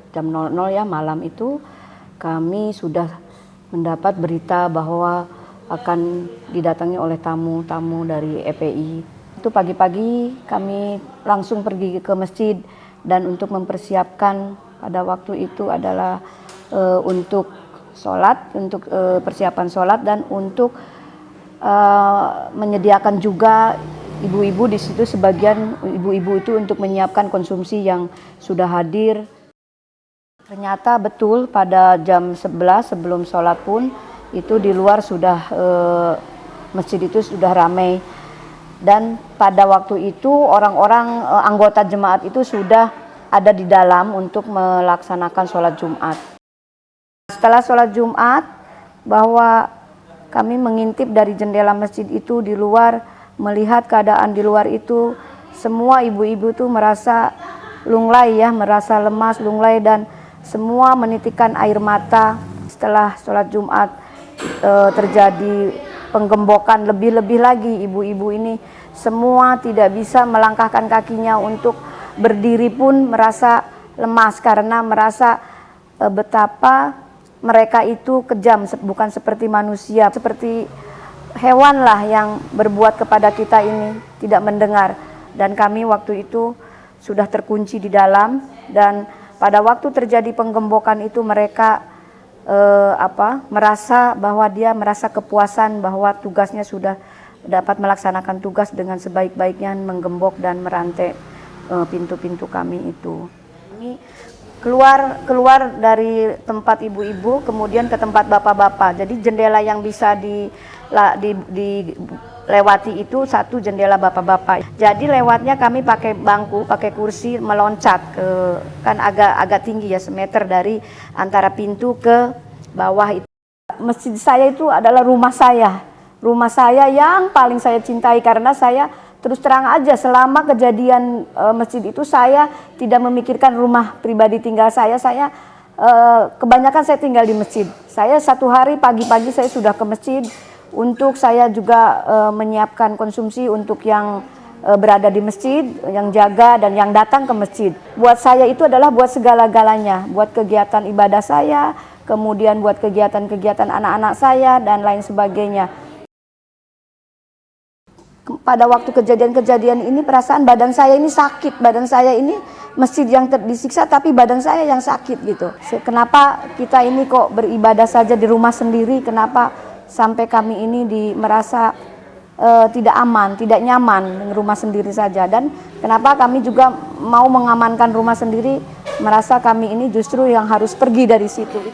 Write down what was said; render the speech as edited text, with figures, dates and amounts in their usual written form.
Jam 00 ya malam itu kami sudah mendapat berita bahwa akan didatangi oleh tamu-tamu dari EPI. Itu pagi-pagi kami langsung pergi ke masjid dan untuk mempersiapkan pada waktu itu adalah untuk sholat, untuk persiapan sholat dan untuk menyediakan juga ibu-ibu di situ, sebagian ibu-ibu itu untuk menyiapkan konsumsi yang sudah hadir. Ternyata betul pada jam 11 sebelum sholat pun itu di luar sudah masjid itu sudah ramai, dan pada waktu itu orang-orang anggota jemaat itu sudah ada di dalam untuk melaksanakan sholat Jumat. Setelah sholat Jumat, bahwa kami mengintip dari jendela masjid itu di luar, melihat keadaan di luar itu, semua ibu-ibu itu merasa lunglai ya, merasa lemas, lunglai, dan semua menitikkan air mata. Setelah sholat Jumat terjadi penggembokan, lebih-lebih lagi ibu-ibu ini semua tidak bisa melangkahkan kakinya, untuk berdiri pun merasa lemas karena merasa betapa mereka itu kejam, bukan seperti manusia, seperti hewan lah yang berbuat kepada kita ini, tidak mendengar. Dan kami waktu itu sudah terkunci di dalam, dan pada waktu terjadi penggembokan itu mereka merasa bahwa dia merasa kepuasan bahwa tugasnya sudah dapat melaksanakan tugas dengan sebaik-baiknya, menggembok dan merantai pintu-pintu kami itu. Ini keluar dari tempat ibu-ibu kemudian ke tempat bapak-bapak. Jadi jendela yang bisa dilewati itu satu jendela bapak-bapak. Jadi lewatnya kami pakai bangku, pakai kursi, meloncat ke, kan agak tinggi ya, semeter dari antara pintu ke bawah itu. Masjid saya itu adalah rumah saya yang paling saya cintai, karena saya terus terang aja selama kejadian masjid itu saya tidak memikirkan rumah pribadi tinggal saya. Kebanyakan saya tinggal di masjid. Saya satu hari pagi-pagi saya sudah ke masjid, untuk saya juga menyiapkan konsumsi untuk yang berada di masjid, yang jaga dan yang datang ke masjid. Buat saya itu adalah buat segala-galanya, buat kegiatan ibadah saya, kemudian buat kegiatan-kegiatan anak-anak saya dan lain sebagainya. Pada waktu kejadian-kejadian ini perasaan badan saya ini sakit, badan saya ini masjid yang disiksa tapi badan saya yang sakit gitu. Kenapa kita ini kok beribadah saja di rumah sendiri, kenapa sampai kami ini merasa tidak aman, tidak nyaman di rumah sendiri saja. Dan kenapa kami juga mau mengamankan rumah sendiri, merasa kami ini justru yang harus pergi dari situ.